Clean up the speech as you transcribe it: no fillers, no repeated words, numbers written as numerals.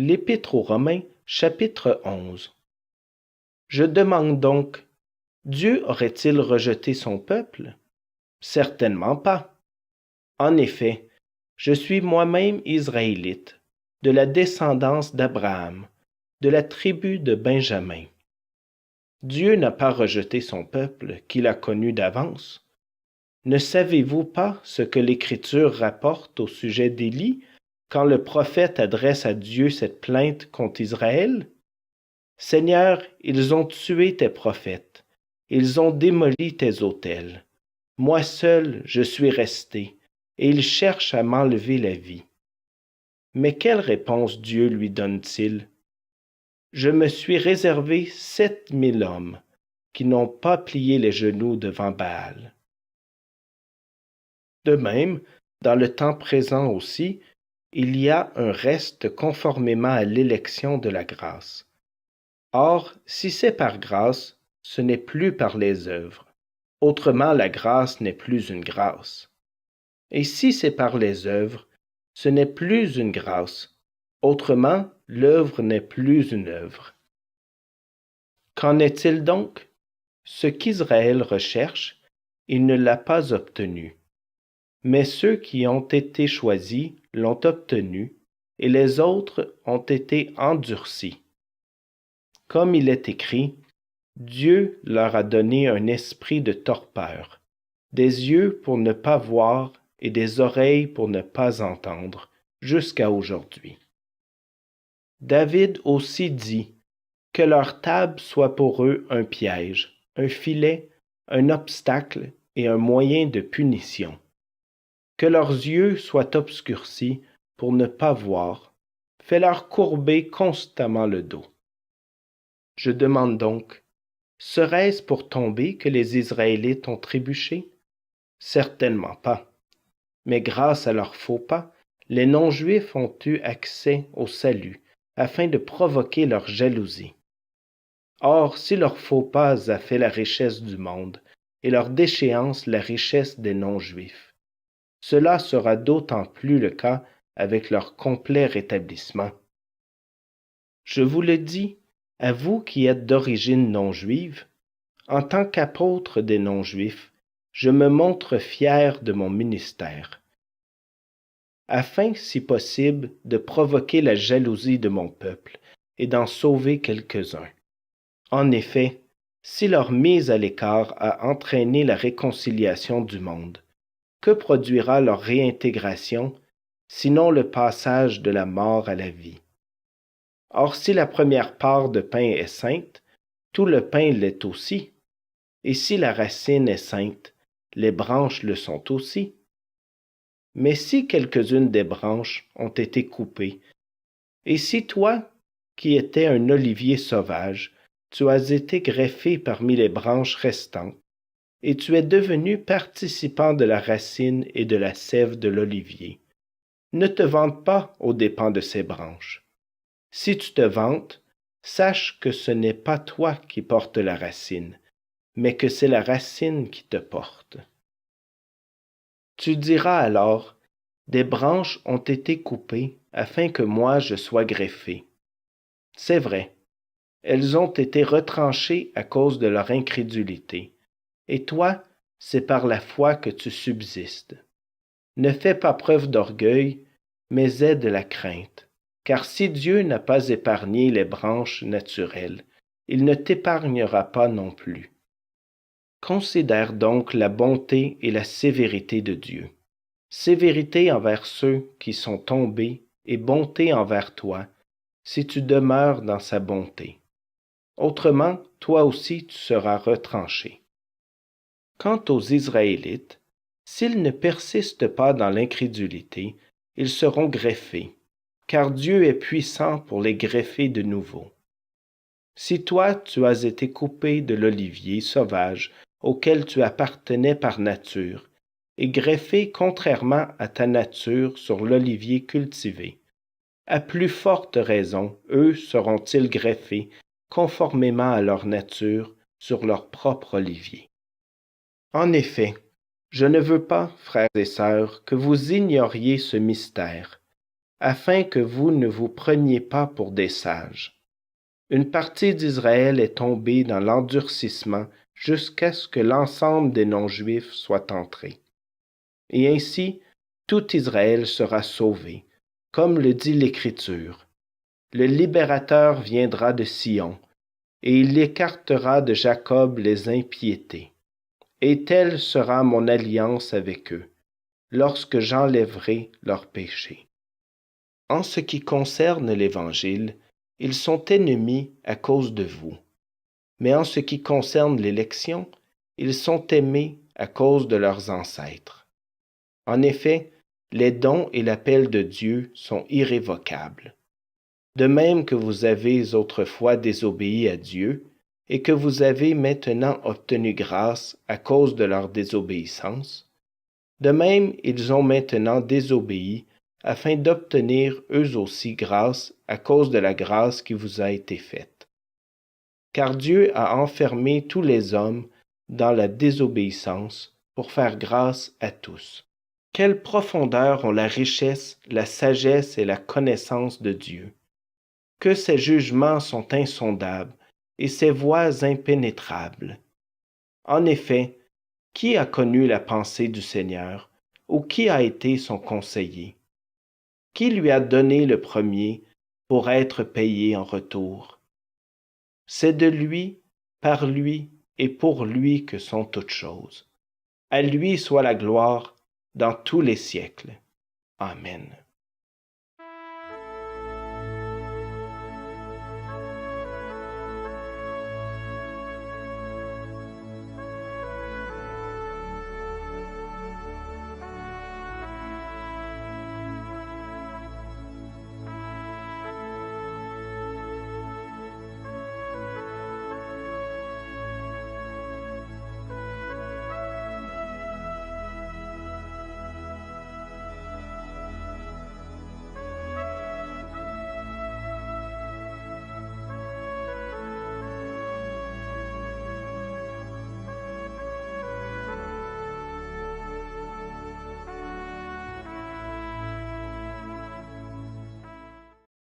L'Épître aux Romains, chapitre 11. Je demande donc, Dieu aurait-il rejeté son peuple? Certainement pas. En effet, je suis moi-même israélite, de la descendance d'Abraham, de la tribu de Benjamin. Dieu n'a pas rejeté son peuple qu'il a connu d'avance. Ne savez-vous pas ce que l'Écriture rapporte au sujet d'Élie quand le prophète adresse à Dieu cette plainte contre Israël? Seigneur, ils ont tué tes prophètes, ils ont démoli tes autels. Moi seul, je suis resté, et ils cherchent à m'enlever la vie. Mais quelle réponse Dieu lui donne-t-il? Je me suis réservé 7000 hommes qui n'ont pas plié les genoux devant Baal. De même, dans le temps présent aussi, il y a un reste conformément à l'élection de la grâce. Or, si c'est par grâce, ce n'est plus par les œuvres. Autrement, la grâce n'est plus une grâce. Et si c'est par les œuvres, ce n'est plus une grâce. Autrement, l'œuvre n'est plus une œuvre. Qu'en est-il donc? Ce qu'Israël recherche, il ne l'a pas obtenu. Mais ceux qui ont été choisis l'ont obtenu, et les autres ont été endurcis. Comme il est écrit, Dieu leur a donné un esprit de torpeur, des yeux pour ne pas voir et des oreilles pour ne pas entendre, jusqu'à aujourd'hui. David aussi dit, que leur table soit pour eux un piège, un filet, un obstacle et un moyen de punition. Que leurs yeux soient obscurcis pour ne pas voir, fais-leur courber constamment le dos. Je demande donc, serait-ce pour tomber que les Israélites ont trébuché? Certainement pas. Mais grâce à leurs faux pas, les non-juifs ont eu accès au salut, afin de provoquer leur jalousie. Or, si leur faux pas a fait la richesse du monde, et leur déchéance la richesse des non-juifs, cela sera d'autant plus le cas avec leur complet rétablissement. Je vous le dis, à vous qui êtes d'origine non-juive, en tant qu'apôtre des non-juifs, je me montre fier de mon ministère, afin, si possible, de provoquer la jalousie de mon peuple et d'en sauver quelques-uns. En effet, si leur mise à l'écart a entraîné la réconciliation du monde, que produira leur réintégration, sinon le passage de la mort à la vie? Or, si la première part de pain est sainte, tout le pain l'est aussi. Et si la racine est sainte, les branches le sont aussi. Mais si quelques-unes des branches ont été coupées, et si toi, qui étais un olivier sauvage, tu as été greffé parmi les branches restantes, et tu es devenu participant de la racine et de la sève de l'olivier, ne te vante pas aux dépens de ces branches. Si tu te vantes, sache que ce n'est pas toi qui portes la racine, mais que c'est la racine qui te porte. Tu diras alors, des branches ont été coupées afin que moi je sois greffé. C'est vrai, elles ont été retranchées à cause de leur incrédulité, et toi, c'est par la foi que tu subsistes. Ne fais pas preuve d'orgueil, mais aie de la crainte, car si Dieu n'a pas épargné les branches naturelles, il ne t'épargnera pas non plus. Considère donc la bonté et la sévérité de Dieu. Sévérité envers ceux qui sont tombés et bonté envers toi, si tu demeures dans sa bonté. Autrement, toi aussi tu seras retranché. Quant aux Israélites, s'ils ne persistent pas dans l'incrédulité, ils seront greffés, car Dieu est puissant pour les greffer de nouveau. Si toi tu as été coupé de l'olivier sauvage auquel tu appartenais par nature, et greffé contrairement à ta nature sur l'olivier cultivé, à plus forte raison, eux seront-ils greffés conformément à leur nature sur leur propre olivier. En effet, je ne veux pas, frères et sœurs, que vous ignoriez ce mystère, afin que vous ne vous preniez pas pour des sages. Une partie d'Israël est tombée dans l'endurcissement jusqu'à ce que l'ensemble des non-juifs soit entré. Et ainsi, tout Israël sera sauvé, comme le dit l'Écriture. Le libérateur viendra de Sion, et il écartera de Jacob les impiétés. Et telle sera mon alliance avec eux, lorsque j'enlèverai leurs péchés. En ce qui concerne l'Évangile, ils sont ennemis à cause de vous. Mais en ce qui concerne l'élection, ils sont aimés à cause de leurs ancêtres. En effet, les dons et l'appel de Dieu sont irrévocables. De même que vous avez autrefois désobéi à Dieu, et que vous avez maintenant obtenu grâce à cause de leur désobéissance, de même ils ont maintenant désobéi afin d'obtenir eux aussi grâce à cause de la grâce qui vous a été faite. Car Dieu a enfermé tous les hommes dans la désobéissance pour faire grâce à tous. Quelle profondeur ont la richesse, la sagesse et la connaissance de Dieu! Que ses jugements sont insondables et ses voies impénétrables. En effet, qui a connu la pensée du Seigneur, ou qui a été son conseiller? Qui lui a donné le premier pour être payé en retour? C'est de lui, par lui et pour lui que sont toutes choses. À lui soit la gloire dans tous les siècles. Amen.